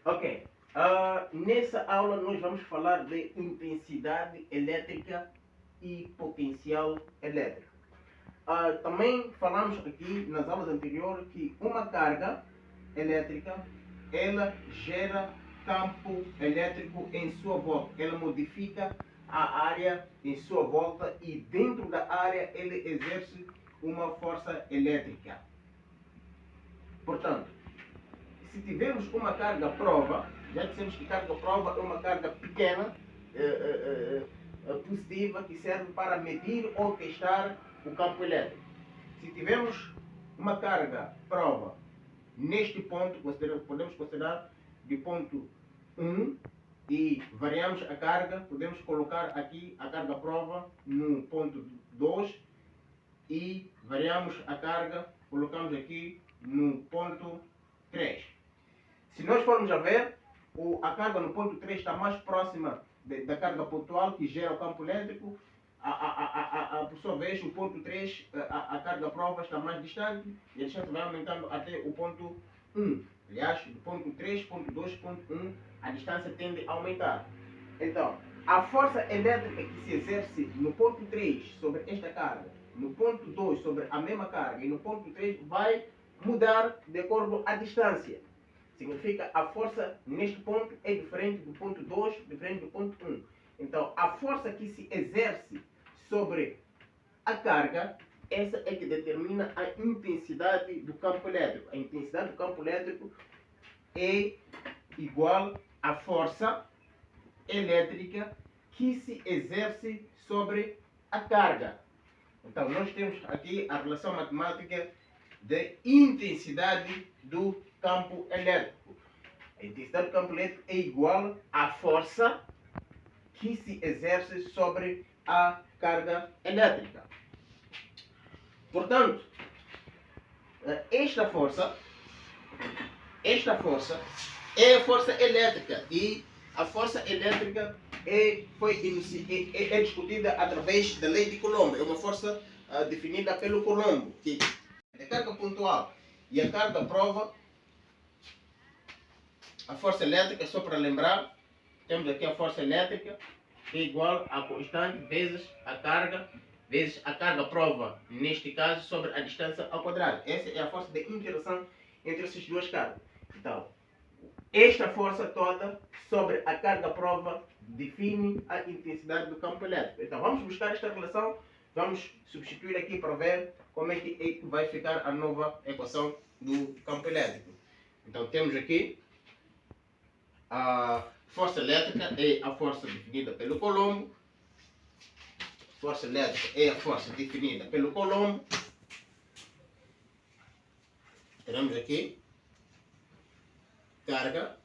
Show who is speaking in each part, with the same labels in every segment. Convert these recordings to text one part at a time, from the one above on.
Speaker 1: Ok. Nessa aula nós vamos falar de intensidade elétrica e potencial elétrico. Também falamos aqui nas aulas anteriores que uma carga elétrica ela gera campo elétrico em sua volta. Ela modifica a área em sua volta e dentro da área ele exerce uma força elétrica. Portanto, se tivermos uma carga prova, já dissemos que carga prova é uma carga pequena, positiva, que serve para medir ou testar o campo elétrico. Se tivermos uma carga prova neste ponto, podemos considerar de ponto 1 e variamos a carga, podemos colocar aqui a carga prova no ponto 2 e variamos a carga, colocamos aqui no ponto 3. Se nós formos a ver, a carga no ponto 3 está mais próxima da carga pontual que gera o campo elétrico. Por sua vez, o ponto 3, a carga prova está mais distante e a distância vai aumentando até o ponto 1. Aliás, do ponto 3, ponto 2, ponto 1, a distância tende a aumentar. Então, a força elétrica que se exerce no ponto 3 sobre esta carga, no ponto 2 sobre a mesma carga e no ponto 3 vai mudar de acordo à distância. Significa a força neste ponto é diferente do ponto 2, diferente do ponto 1. Então, a força que se exerce sobre a carga, essa é que determina a intensidade do campo elétrico. A intensidade do campo elétrico é igual à força elétrica que se exerce sobre a carga. Então, nós temos aqui a relação matemática de intensidade do campo elétrico. A intensidade do campo elétrico é igual à força que se exerce sobre a carga elétrica. Portanto, esta força é a força elétrica e a força elétrica é discutida através da lei de Coulomb. É uma força definida pelo Coulomb, que a carga pontual e a carga prova, a força elétrica, só para lembrar, temos aqui a força elétrica que é igual a constante vezes a carga prova, neste caso, sobre a distância ao quadrado. Essa é a força de interação entre essas duas cargas. Então, esta força toda sobre a carga prova define a intensidade do campo elétrico. Então, vamos buscar esta relação, vamos substituir aqui para ver como é que vai ficar a nova equação do campo elétrico. Então, temos aqui a força elétrica é a força definida pelo Coulomb. Força elétrica é a força definida pelo Coulomb. Temos aqui carga,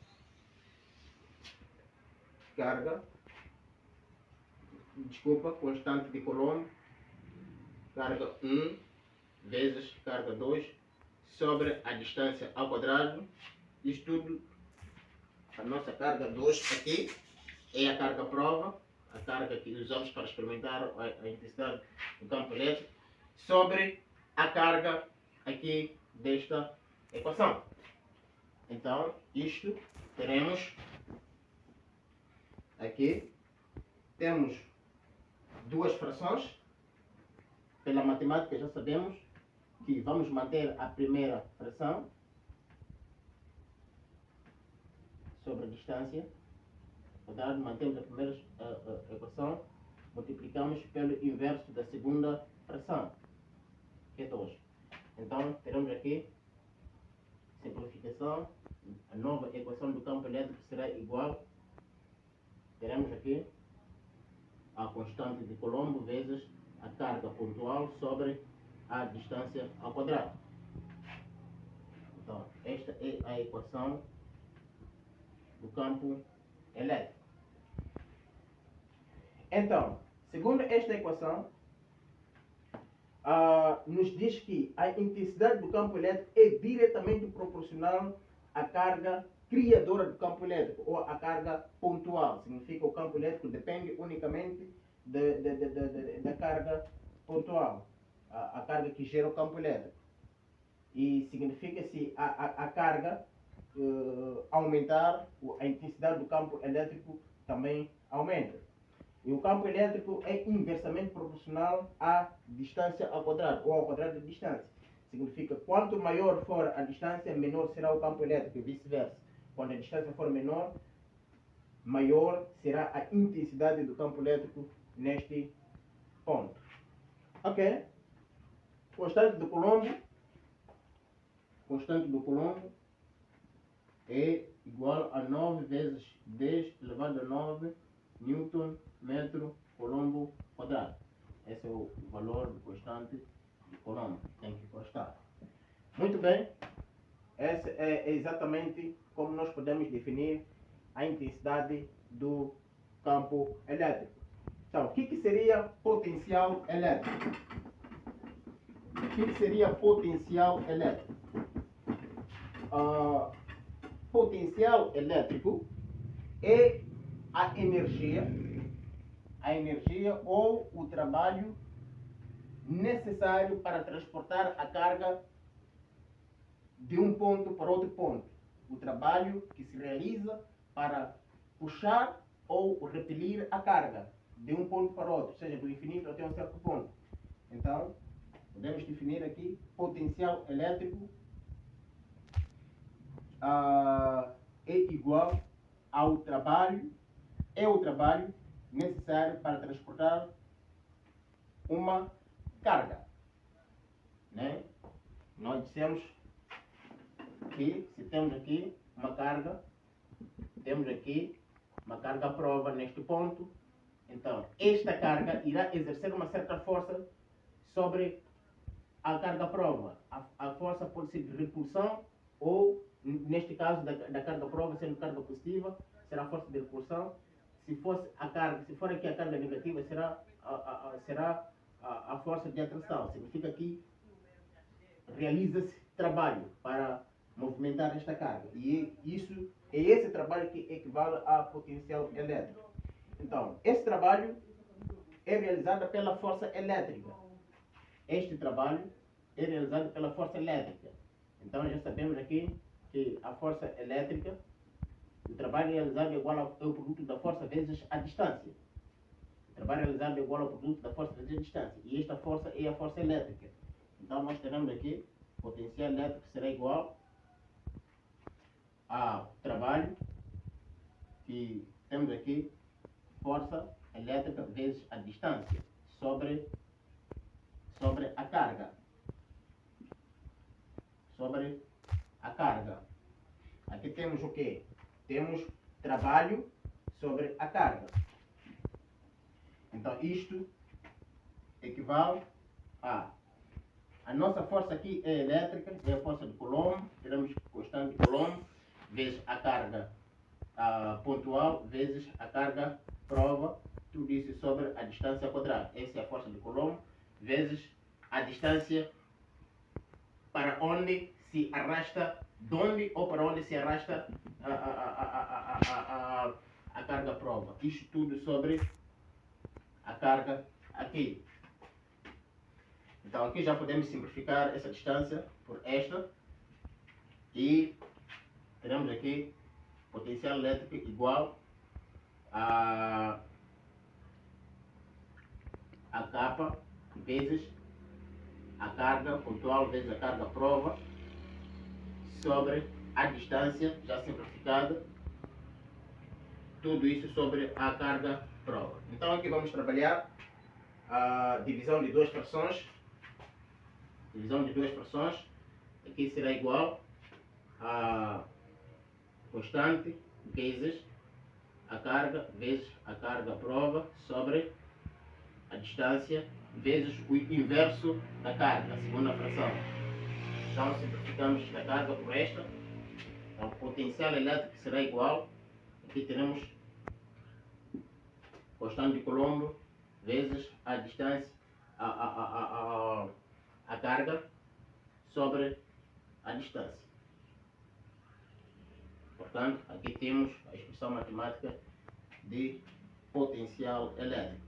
Speaker 1: constante de Coulomb, carga 1 vezes carga 2 sobre a distância ao quadrado. Isto tudo, a nossa carga 2 aqui é a carga prova, a carga que usamos para experimentar a intensidade do campo elétrico, sobre a carga aqui desta equação. Então, isto teremos aqui, temos duas frações. Pela matemática já sabemos que vamos manter a primeira fração sobre a distância, mantemos a primeira equação, multiplicamos pelo inverso da segunda fração, que é 2. Então, teremos aqui simplificação, a nova equação do campo elétrico será igual, teremos aqui a constante de Coulomb vezes a carga pontual sobre a distância ao quadrado. Então, esta é a equação do campo elétrico. Então, segundo esta equação, nos diz que a intensidade do campo elétrico é diretamente proporcional à carga criadora do campo elétrico, ou à carga pontual. Significa que o campo elétrico depende unicamente da carga pontual, a carga que gera o campo elétrico. E significa se a carga aumentar, a intensidade do campo elétrico também aumenta. E o campo elétrico é inversamente proporcional à distância ao quadrado, ou ao quadrado da distância. Significa, quanto maior for a distância, menor será o campo elétrico, e vice-versa. Quando a distância for menor, maior será a intensidade do campo elétrico neste ponto. Ok? Constante do Coulomb é igual a 9 vezes 10 elevado a 9 Newton metro Coulomb quadrado. Esse é o valor do constante de Coulomb. Tem que constar. Muito bem. Esse é exatamente como nós podemos definir a intensidade do campo elétrico. Então, o que seria potencial elétrico? O que seria potencial elétrico? Potencial elétrico é a energia ou o trabalho necessário para transportar a carga de um ponto para outro ponto. O trabalho que se realiza para puxar ou repelir a carga de um ponto para outro, ou seja, do infinito até um certo ponto. Então, podemos definir aqui potencial elétrico é igual ao trabalho, é o trabalho necessário para transportar uma carga. Né? Nós dissemos que se temos aqui uma carga, temos aqui uma carga à prova neste ponto, então esta carga irá exercer uma certa força sobre a carga à prova. A força pode ser de repulsão ou, neste caso da carga à prova, sendo carga positiva, será a força de repulsão. Se for aqui a carga negativa, será a força de atração. Significa que realiza-se trabalho para movimentar esta carga. E é esse trabalho que equivale a potencial elétrico. Então, esse trabalho é realizado pela força elétrica. Este trabalho é realizado pela força elétrica. Então, já sabemos aqui que a força elétrica, o trabalho realizado é igual ao produto da força vezes a distância. O trabalho realizado é igual ao produto da força vezes a distância. E esta força é a força elétrica. Então, nós teremos aqui potencial elétrico será igual ao trabalho que temos aqui, força elétrica vezes a distância sobre a carga. Sobre a carga. Aqui temos o quê? Temos trabalho sobre a carga. Então isto equivale a nossa força aqui é elétrica, é a força de Coulomb, teremos constante de Coulomb, vezes a carga pontual, vezes a carga prova, tudo isso sobre a distância quadrada. Essa é a força de Coulomb, vezes a distância para onde se arrasta, de onde ou para onde se arrasta a carga prova. Isto tudo sobre a carga aqui. Então aqui já podemos simplificar essa distância por esta e teremos aqui potencial elétrico igual a capa vezes a carga pontual vezes a carga prova sobre a distância já simplificada, tudo isso sobre a carga prova. Então aqui vamos trabalhar a divisão de duas frações. Aqui será igual a constante vezes a carga vezes a carga prova sobre a distância vezes o inverso da carga, a segunda fração. Então simplificamos esta carga por esta. Então o potencial elétrico será igual, aqui teremos constante de Coulomb vezes a distância, a carga sobre a distância. Portanto, aqui temos a expressão matemática de potencial elétrico.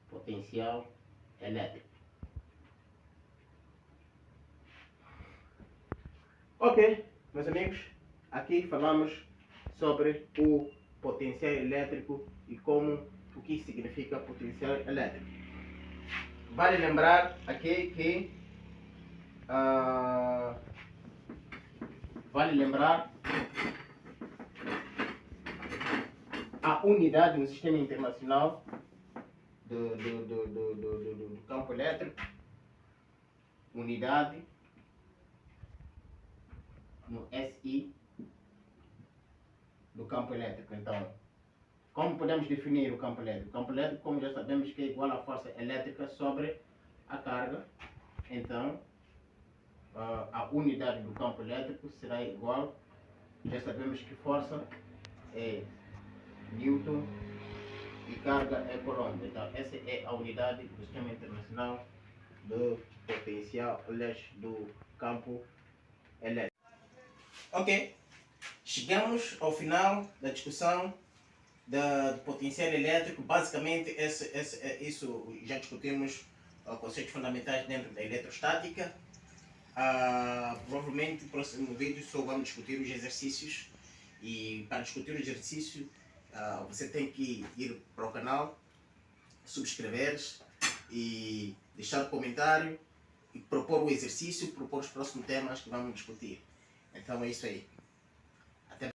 Speaker 1: Potencial elétrico. Ok, meus amigos, aqui falamos sobre o potencial elétrico e o que significa potencial elétrico. Vale lembrar aqui que a unidade no sistema internacional do campo elétrico, unidade no SI do campo elétrico. Então, como podemos definir o campo elétrico? O campo elétrico, como já sabemos, que é igual à força elétrica sobre a carga. Então, a unidade do campo elétrico será igual, já sabemos que força é Newton e carga é Coulomb. Então, essa é a unidade do sistema internacional do potencial do campo elétrico. Ok, chegamos ao final da discussão do potencial elétrico. Basicamente, isso já discutimos conceitos fundamentais dentro da eletrostática. Provavelmente no próximo vídeo só vamos discutir os exercícios, e para discutir o exercício você tem que ir para o canal, subscrever e deixar um comentário e propor o exercício, propor os próximos temas que vamos discutir. Então é isso aí.